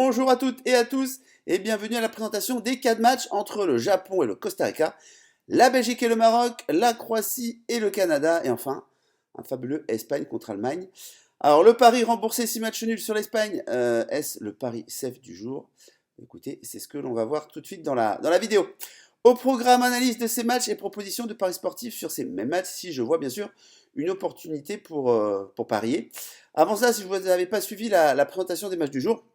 Bonjour à toutes et à tous et bienvenue à la présentation des 4 matchs entre le Japon et le Costa Rica, la Belgique et le Maroc, la Croatie et le Canada et enfin un fabuleux Espagne contre Allemagne. Alors le pari remboursé 6 matchs nuls sur l'Espagne, est-ce le pari safe du jour? Écoutez, c'est ce que l'on va voir tout de suite dans la vidéo. Au programme, analyse de ces matchs et propositions de paris sportifs sur ces mêmes matchs si je vois bien sûr une opportunité pour parier. Avant ça, si vous n'avez pas suivi la présentation des matchs du jour,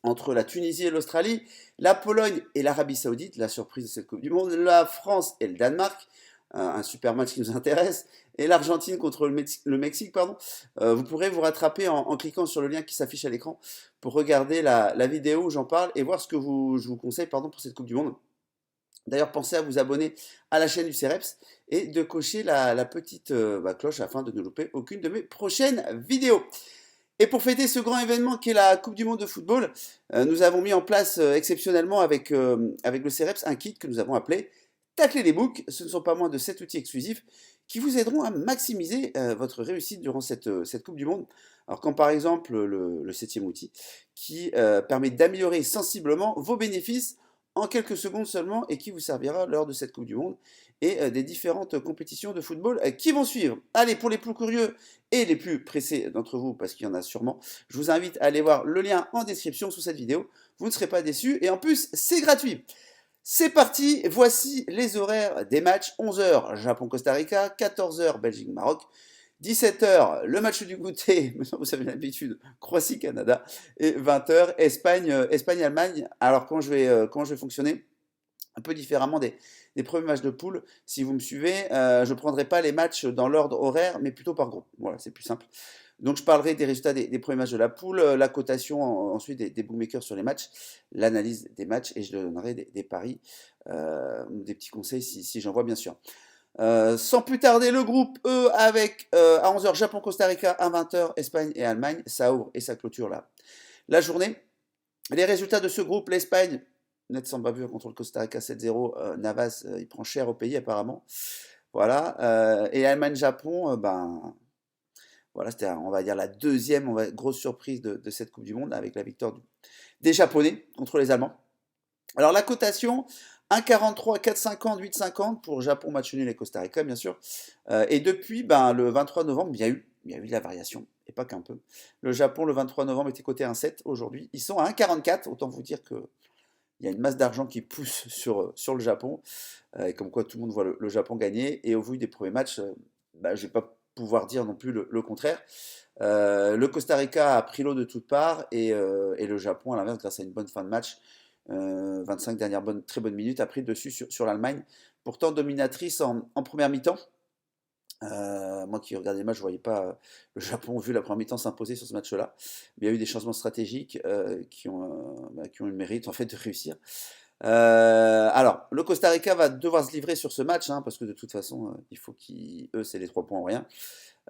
entre la Tunisie et l'Australie, la Pologne et l'Arabie Saoudite, la surprise de cette Coupe du Monde, la France et le Danemark, un super match qui nous intéresse, et l'Argentine contre le Mexique, pardon. Vous pourrez vous rattraper en cliquant sur le lien qui s'affiche à l'écran pour regarder la vidéo où j'en parle et voir ce que je vous conseille pardon, pour cette Coupe du Monde. D'ailleurs, pensez à vous abonner à la chaîne du CEREPS et de cocher la petite cloche afin de ne louper aucune de mes prochaines vidéos. Et pour fêter ce grand événement qu'est la Coupe du Monde de football, nous avons mis en place exceptionnellement avec le CEREPS un kit que nous avons appelé Tacler les books. Ce ne sont pas moins de 7 outils exclusifs qui vous aideront à maximiser votre réussite durant cette Coupe du Monde. Alors comme par exemple le 7e outil qui permet d'améliorer sensiblement vos bénéfices en quelques secondes seulement et qui vous servira lors de cette Coupe du Monde et des différentes compétitions de football qui vont suivre. Allez, pour les plus curieux et les plus pressés d'entre vous, parce qu'il y en a sûrement, je vous invite à aller voir le lien en description sous cette vidéo. Vous ne serez pas déçus et en plus, c'est gratuit. C'est parti, voici les horaires des matchs. 11h Japon-Costa Rica, 14h Belgique-Maroc, 17h le match du goûter, vous avez l'habitude, Croatie-Canada, et 20h Espagne-Allemagne. Alors quand je vais fonctionner un peu différemment des premiers matchs de poule, si vous me suivez, je ne prendrai pas les matchs dans l'ordre horaire, mais plutôt par groupe. Voilà, c'est plus simple. Donc je parlerai des résultats des premiers matchs de la poule, la cotation ensuite des bookmakers sur les matchs, l'analyse des matchs et je donnerai des paris, des petits conseils si j'en vois bien sûr. Sans plus tarder, le groupe E avec à 11h Japon-Costa Rica, à 20h Espagne et Allemagne, ça ouvre et ça clôture la journée. Les résultats de ce groupe, l'Espagne, net sans bavure contre le Costa Rica 7-0, Navas il prend cher au pays apparemment. Voilà, et Allemagne-Japon, voilà, c'était, on va dire, la deuxième grosse surprise de cette Coupe du Monde avec la victoire des Japonais contre les Allemands. Alors la cotation, 1,43, 4,50, 8,50 pour Japon, match nul et Costa Rica, bien sûr. Et depuis le 23 novembre, il y a eu de la variation, et pas qu'un peu. Le Japon, le 23 novembre, était coté à 1,7. Aujourd'hui, ils sont à 1,44. Autant vous dire qu'il y a une masse d'argent qui pousse sur le Japon. Et comme quoi tout le monde voit le Japon gagner. Et au vu des premiers matchs, je ne vais pas pouvoir dire non plus le contraire. Le Costa Rica a pris l'eau de toutes parts et le Japon, à l'inverse, grâce à une bonne fin de match, 25 dernières très bonnes minutes, a pris le dessus sur l'Allemagne, pourtant dominatrice en première mi-temps. Moi qui regardais le match, je ne voyais pas le Japon, vu la première mi-temps, s'imposer sur ce match-là. Mais il y a eu des changements stratégiques qui ont eu le mérite en fait de réussir. Alors, le Costa Rica va devoir se livrer sur ce match, hein, parce que de toute façon, il faut eux, c'est les 3 points ou rien.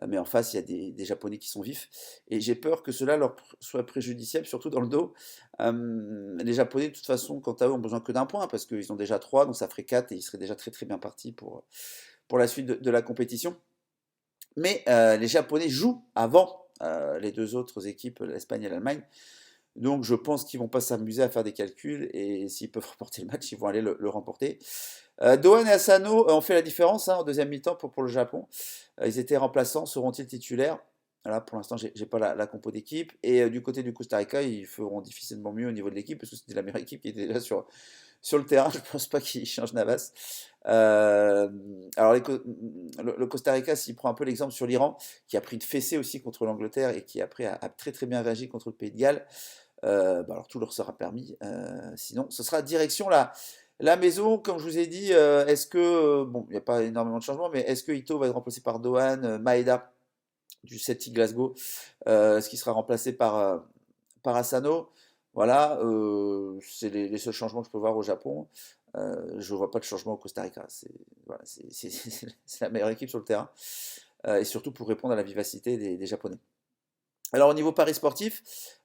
Mais en face, il y a des Japonais qui sont vifs. Et j'ai peur que cela leur soit préjudiciable, surtout dans le dos. Les Japonais, de toute façon, quant à eux, ont besoin que d'un point, parce qu'ils ont déjà 3, donc ça ferait 4, et ils seraient déjà très très bien partis pour la suite de la compétition. Mais les Japonais jouent avant les deux autres équipes, l'Espagne et l'Allemagne. Donc je pense qu'ils ne vont pas s'amuser à faire des calculs, et s'ils peuvent remporter le match, ils vont aller le remporter. Doan et Asano ont fait la différence en deuxième mi-temps pour le Japon. Ils étaient remplaçants, seront-ils titulaires? Voilà, pour l'instant, j'ai pas la compo d'équipe. Et du côté du Costa Rica, ils feront difficilement mieux au niveau de l'équipe, parce que c'était la meilleure équipe qui était déjà sur le terrain. Je ne pense pas qu'ils changent Navas. Alors, le Costa Rica, s'il prend un peu l'exemple sur l'Iran, qui a pris de fessée aussi contre l'Angleterre et qui après a très très bien réagi contre le Pays de Galles, alors tout leur sera permis. Sinon, ce sera direction la maison, comme je vous ai dit. Est-ce que, bon, il n'y a pas énormément de changements, mais est-ce que Ito va être remplacé par Dohan, Maeda du Celtic Glasgow, ce qui sera remplacé par Asano? Voilà, c'est les seuls changements que je peux voir au Japon. Je ne vois pas de changement au Costa Rica. Voilà, c'est la meilleure équipe sur le terrain. Et surtout pour répondre à la vivacité des Japonais. Alors au niveau paris sportif,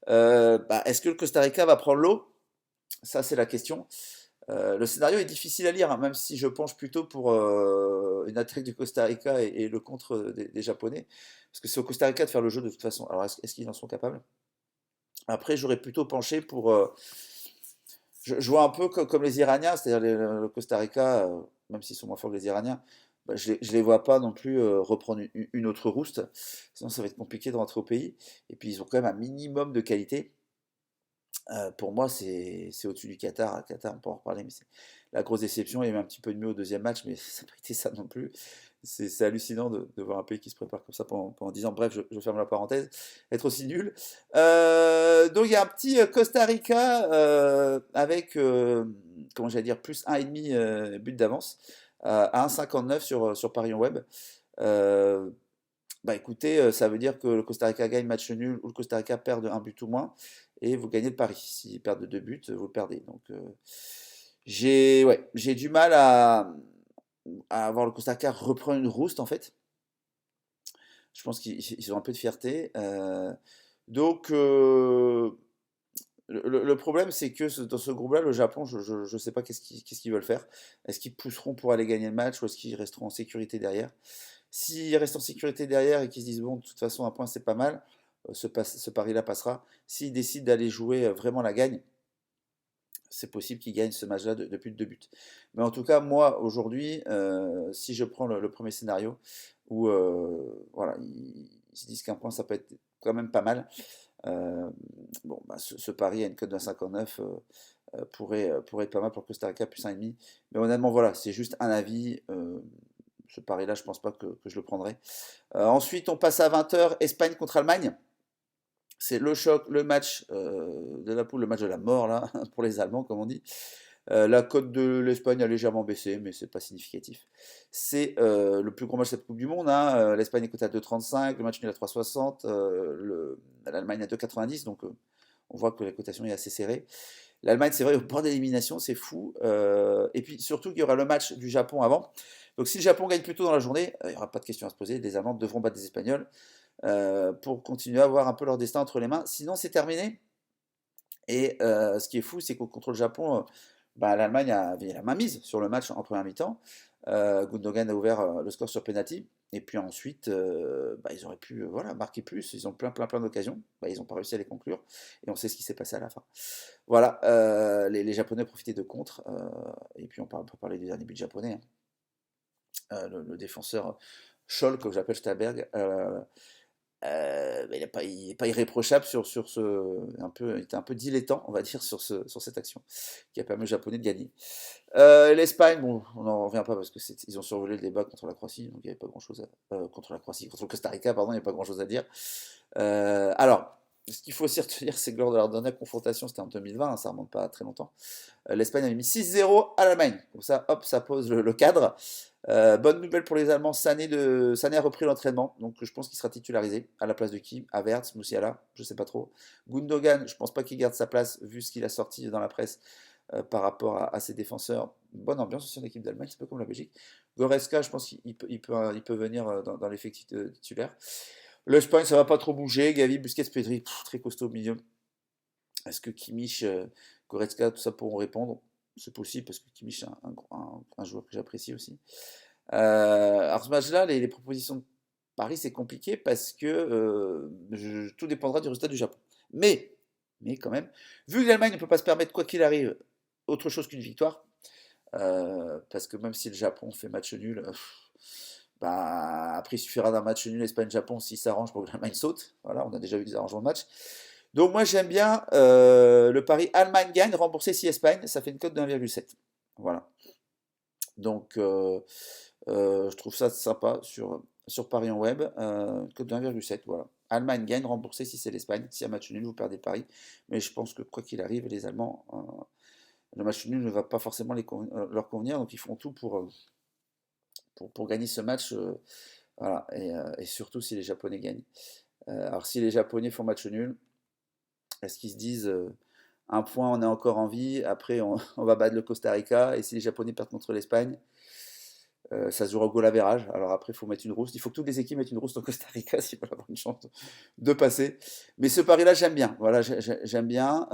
est-ce que le Costa Rica va prendre l'eau? Ça c'est la question. Le scénario est difficile à lire, hein, même si je penche plutôt pour une attaque du Costa Rica et le contre des Japonais. Parce que c'est au Costa Rica de faire le jeu de toute façon. Alors est-ce qu'ils en sont capables? Après, j'aurais plutôt penché pour. Je vois un peu comme les Iraniens, c'est-à-dire le Costa Rica, même s'ils sont moins forts que les Iraniens, bah, je les vois pas non plus reprendre une autre rouste. Sinon, ça va être compliqué de rentrer au pays. Et puis, ils ont quand même un minimum de qualité. Pour moi, c'est au-dessus du Qatar. Le Qatar, on peut en reparler, mais c'est la grosse déception. Il y a eu un petit peu de mieux au deuxième match, mais ça n'a pas été ça non plus. C'est hallucinant de voir un pays qui se prépare comme ça pendant 10 ans. Bref, je ferme la parenthèse. Être aussi nul. Donc, il y a un petit Costa Rica avec, comment j'allais dire, plus 1,5 but d'avance à 1,59 sur Parion Web. Euh, Bah écoutez, ça veut dire que le Costa Rica gagne match nul ou le Costa Rica perd de 1 but ou moins et vous gagnez le pari. S'ils perdent de 2 buts, vous le perdez. Donc j'ai du mal à voir le Costa Rica reprendre une rouste en fait. Je pense qu'ils ont un peu de fierté. Donc le problème c'est que dans ce groupe-là, le Japon, je ne sais pas qu'est-ce qu'ils veulent faire. Est-ce qu'ils pousseront pour aller gagner le match ou est-ce qu'ils resteront en sécurité derrière? S'ils restent en sécurité derrière et qu'ils se disent, bon, de toute façon, un point, c'est pas mal, ce pari-là passera. S'ils décident d'aller jouer vraiment la gagne, c'est possible qu'ils gagnent ce match-là de plus de 2 buts. Mais en tout cas, moi, aujourd'hui, si je prends le premier scénario, où voilà, ils se disent qu'un point, ça peut être quand même pas mal, bon, bah, ce pari à une cote d'1,59 pourrait être pas mal pour Costa Rica, plus 1,5. Mais honnêtement, voilà, c'est juste un avis. Ce pari-là, je pense pas que je le prendrai. Ensuite, on passe à 20 h, Espagne contre Allemagne. C'est le choc, le match de la poule, le match de la mort, là, pour les Allemands, comme on dit. La cote de l'Espagne a légèrement baissé, mais c'est pas significatif. C'est le plus gros match de cette Coupe du Monde, hein. L'Espagne est cotée à 2,35, le match nul à 3,60, l'Allemagne à 2,90, donc on voit que la cotation est assez serrée. L'Allemagne, c'est vrai, au point d'élimination, c'est fou. Et puis surtout qu'il y aura le match du Japon avant. Donc si le Japon gagne plus tôt dans la journée, il n'y aura pas de question à se poser. Les Allemands devront battre les Espagnols pour continuer à avoir un peu leur destin entre les mains. Sinon, c'est terminé. Et ce qui est fou, c'est qu'au contre le Japon, bah, l'Allemagne avait la main mise sur le match en première mi-temps. Gundogan a ouvert le score sur penalty. Et puis ensuite, bah, ils auraient pu voilà, marquer plus. Ils ont plein d'occasions. Bah, ils n'ont pas réussi à les conclure. Et on sait ce qui s'est passé à la fin. Voilà, les Japonais profitaient de contre. Et puis on peut parler du dernier but japonais, hein. Le défenseur Scholl, que j'appelle Stabberg, il n'est pas irréprochable sur il était un peu dilettant, on va dire, sur cette action, qui a permis aux Japonais de gagner. L'Espagne, bon, on n'en revient pas parce que ils ont survolé le débat contre la Croatie, donc il n'y avait pas grand-chose contre la Croatie, contre le Costa Rica, pardon, il n'y a pas grand-chose à dire. Alors, ce qu'il faut aussi retenir, c'est que lors de leur dernière confrontation, c'était en 2020, hein, ça remonte pas à très longtemps. L'Espagne avait mis 6-0 à l'Allemagne. Comme ça, hop, ça pose le cadre. Bonne nouvelle pour les Allemands, Sané a repris l'entraînement, donc je pense qu'il sera titularisé à la place de qui? Havertz, Musiala, je sais pas trop. Gundogan, je pense pas qu'il garde sa place vu ce qu'il a sorti dans la presse par rapport à ses défenseurs. Bonne ambiance aussi en équipe d'Allemagne, c'est un peu comme la Belgique. Goretzka, je pense qu'il peut venir dans l'effectif titulaire. L'Espagne, ça va pas trop bouger. Gavi, Busquets, Pedri, très costaud au milieu. Est-ce que Kimmich, Goretzka, tout ça pourront répondre? C'est possible parce que Kimmich est un joueur que j'apprécie aussi. Alors ce match-là, les propositions de Paris, c'est compliqué parce que tout dépendra du résultat du Japon. Mais quand même, vu que l'Allemagne ne peut pas se permettre, quoi qu'il arrive, autre chose qu'une victoire, parce que même si le Japon fait match nul, bah, après il suffira d'un match nul Espagne-Japon s'il s'arrange pour que l'Allemagne saute. Voilà, on a déjà vu des arrangements de match. Donc moi j'aime bien le pari Allemagne gagne, remboursé si Espagne, ça fait une cote de 1,7. Voilà. Donc je trouve ça sympa sur Paris en web, une cote de 1,7, voilà. Allemagne gagne, remboursé si c'est l'Espagne. Si un match nul, vous perdez le pari. Mais je pense que quoi qu'il arrive, les Allemands, le match nul ne va pas forcément leur convenir, donc ils font tout pour gagner ce match. Voilà. Et surtout si les Japonais gagnent. Alors si les Japonais font match nul, est-ce qu'ils se disent un point, on est encore en vie, après on va battre le Costa Rica, et si les Japonais perdent contre l'Espagne, ça se jouera au goal average. Alors après, il faut mettre une rousse. Il faut que toutes les équipes mettent une rousse au Costa Rica s'ils veulent avoir une chance de passer. Mais ce pari-là, j'aime bien. Voilà, j'aime bien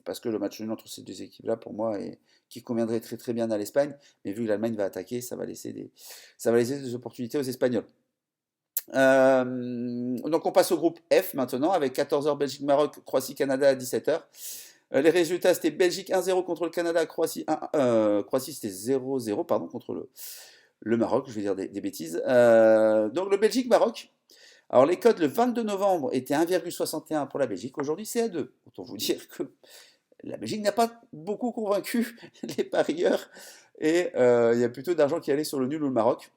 parce que le match nul entre ces deux équipes-là, pour moi, qui conviendrait très très bien à l'Espagne. Mais vu que l'Allemagne va attaquer, ça va laisser des opportunités aux Espagnols. Donc on passe au groupe F maintenant avec 14h Belgique-Maroc, Croatie-Canada à 17h. Les résultats, c'était Belgique 1-0 contre le Canada, Croatie 1, Croatie c'était 0-0 pardon, contre le Maroc, je vais dire des bêtises. Donc le Belgique-Maroc. Alors les codes le 22 novembre étaient 1,61 pour la Belgique, aujourd'hui c'est à 2. Autant vous dire que la Belgique n'a pas beaucoup convaincu les parieurs et il y a plutôt d'argent qui allait sur le nul ou le Maroc.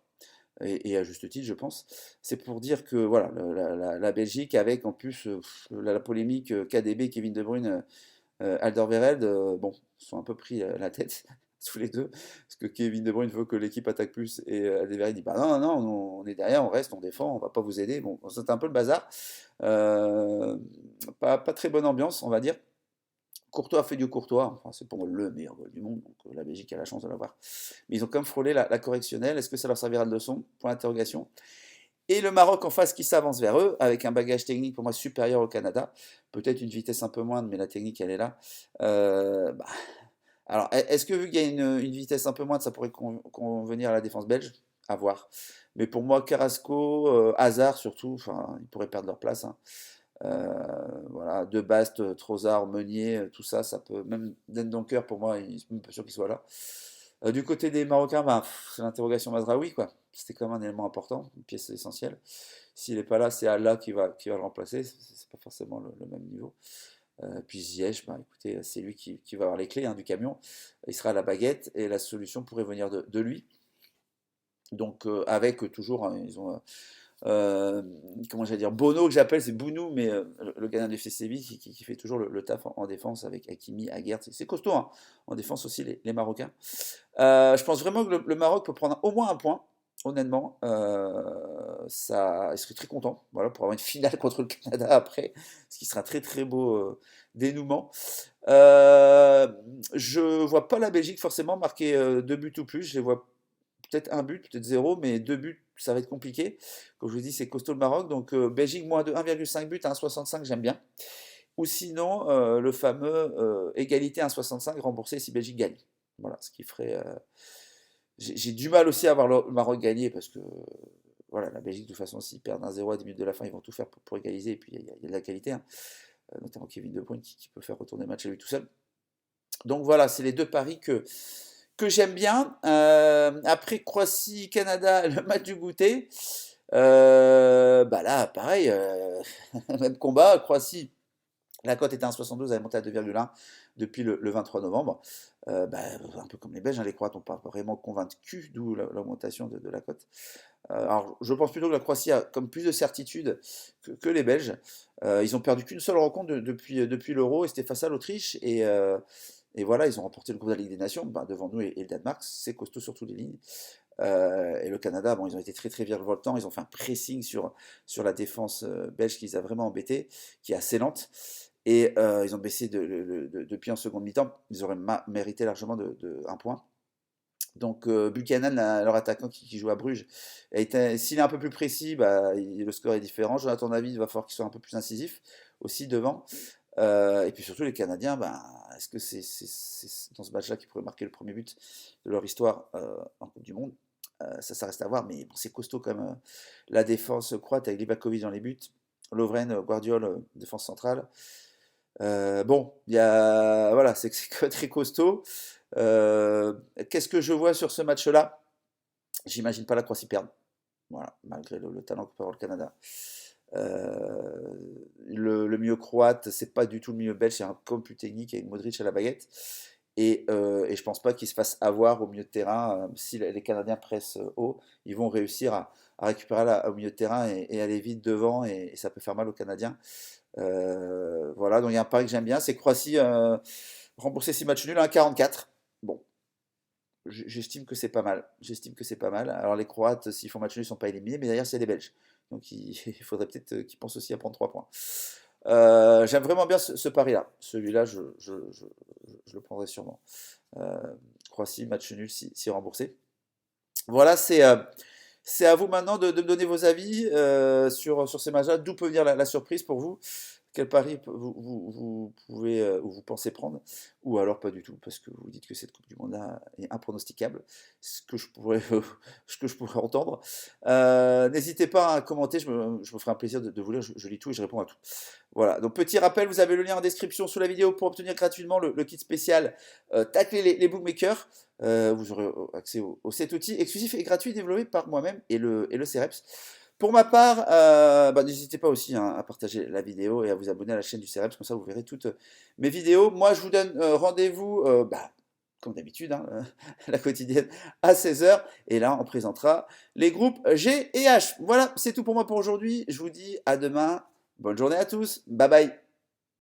Et à juste titre, je pense. C'est pour dire que voilà, la Belgique, avec en plus la polémique KDB, Kevin De Bruyne, Alderweireld, bon, sont un peu pris la tête tous les deux. Parce que Kevin De Bruyne veut que l'équipe attaque plus et Alderweireld dit bah non, non, non, on est derrière, on reste, on défend, on va pas vous aider. Bon, c'est un peu le bazar. Pas très bonne ambiance, on va dire. Courtois a fait du Courtois, enfin, c'est pour moi le meilleur goal du monde, donc la Belgique a la chance de l'avoir. Mais ils ont quand même frôlé la correctionnelle, est-ce que ça leur servira de leçon? Point d'interrogation. Et le Maroc en face qui s'avance vers eux, avec un bagage technique pour moi supérieur au Canada, peut-être une vitesse un peu moindre, mais la technique elle est là. Bah, alors, est-ce que vu qu'il y a une vitesse un peu moindre, ça pourrait convenir à la défense belge? À voir. Mais pour moi, Carrasco, Hazard surtout, enfin, ils pourraient perdre leur place, hein. Voilà, De Bast, Trossard, Meunier, tout ça, ça peut. Même Dendoncker, pour moi, il n'est pas sûr qu'il soit là. Du côté des Marocains, bah, c'est l'interrogation Mazraoui, quoi. C'était quand même un élément important, une pièce essentielle. S'il n'est pas là, c'est Allah qui va le remplacer. C'est pas forcément le même niveau. Puis Ziyech, bah, écoutez, c'est lui qui va avoir les clés hein, du camion. Il sera à la baguette et la solution pourrait venir de lui. Donc, avec toujours, hein, ils ont comment j'allais dire, Bono que j'appelle, c'est Bounou, mais le Ghana du FC Séville qui fait toujours le taf en défense avec Hakimi, Aguerd, c'est costaud, hein, en défense aussi les Marocains. Je pense vraiment que le Maroc peut prendre au moins un point, honnêtement. Ça, il serait très content, voilà, pour avoir une finale contre le Canada après, ce qui sera un très très beau dénouement. Je vois pas la Belgique forcément marquer 2 buts ou plus, je les vois peut-être un but, peut-être zéro, mais 2 buts, ça va être compliqué. Comme je vous dis, c'est costaud le Maroc. Donc Belgique moins de 1,5 but à 1,65, j'aime bien. Ou sinon, le fameux égalité à 1,65 remboursé si Belgique gagne. Voilà, ce qui ferait. J'ai du mal aussi à voir le Maroc gagner parce que voilà, la Belgique, de toute façon, s'ils perdent 1-0 à 10 minutes de la fin, ils vont tout faire pour égaliser. Et puis, il y a de la qualité, hein. Notamment Kevin De Bruyne qui peut faire retourner le match à lui tout seul. Donc voilà, c'est les deux paris que j'aime bien. Après Croatie-Canada, le match du goûter. Bah là, pareil, même combat. Croatie, la cote était à 1,72, elle est montée à 2,1 depuis le 23 novembre. Bah, un peu comme les Belges, hein, les Croates n'ont pas vraiment convaincu, d'où l'augmentation de la cote. Alors, je pense plutôt que la Croatie a comme plus de certitude que les Belges. Ils ont perdu qu'une seule rencontre depuis l'Euro, et c'était face à l'Autriche. Et voilà, ils ont remporté le groupe de la Ligue des Nations, bah, devant nous et le Danemark, c'est costaud sur toutes les lignes. Et le Canada, bon, ils ont été très très virevoltants, ils ont fait un pressing sur la défense belge qui les a vraiment embêtés, qui est assez lente. Et ils ont baissé depuis en seconde mi-temps, ils auraient mérité largement un point. Donc Buchanan, leur attaquant qui joue à Bruges, s'il est un peu plus précis, bah, le score est différent. Jonathan David va falloir qu'il soit un peu plus incisif aussi devant. Et puis surtout les Canadiens, bah, est-ce que c'est dans ce match-là qu'ils pourraient marquer le premier but de leur histoire en Coupe du Monde? Ça reste à voir, mais bon, c'est costaud comme la défense croate avec Livakovic dans les buts, Lovren, Guardiol, défense centrale. Bon, voilà, c'est très costaud. Qu'est-ce que je vois sur ce match-là? J'imagine pas la Croatie perdre. Voilà, malgré le talent que peut avoir le Canada. Le milieu croate, c'est pas du tout le milieu belge, c'est un com plus technique avec Modric à la baguette. Et je pense pas qu'ils se fassent avoir au milieu de terrain. Si les Canadiens pressent haut, ils vont réussir à récupérer au milieu de terrain et aller vite devant, et ça peut faire mal aux Canadiens. Voilà, donc il y a un pari que j'aime bien, c'est Croatie rembourser 6 matchs nuls à 1,44. Bon, j'estime que c'est pas mal. J'estime que c'est pas mal. Alors les Croates, s'ils font match nul, ils ne sont pas éliminés, mais derrière, c'est les Belges. Donc il faudrait peut-être qu'ils pensent aussi à prendre 3 points. J'aime vraiment bien ce pari-là. Celui-là, je le prendrai sûrement. Croatie, match nul, si remboursé. Voilà, c'est à vous maintenant de me donner vos avis sur ces matchs-là. D'où peut venir la surprise pour vous? Quel pari vous pouvez ou vous pensez prendre? Ou alors pas du tout, parce que vous dites que cette Coupe du monde-là est impronosticable, ce que je pourrais, ce que je pourrais entendre. N'hésitez pas à commenter, je me ferai un plaisir de vous lire, je lis tout et je réponds à tout. Voilà, donc petit rappel, vous avez le lien en description sous la vidéo pour obtenir gratuitement le kit spécial Tacler les bookmakers. Vous aurez accès au 7 outils exclusifs et gratuits développés par moi-même et le CEREPS. Pour ma part, n'hésitez pas aussi hein, à partager la vidéo et à vous abonner à la chaîne du CEREPS, comme ça vous verrez toutes mes vidéos. Moi, je vous donne rendez-vous, comme d'habitude, hein, la quotidienne à 16h. Et là, on présentera les groupes G et H. Voilà, c'est tout pour moi pour aujourd'hui. Je vous dis à demain. Bonne journée à tous. Bye bye.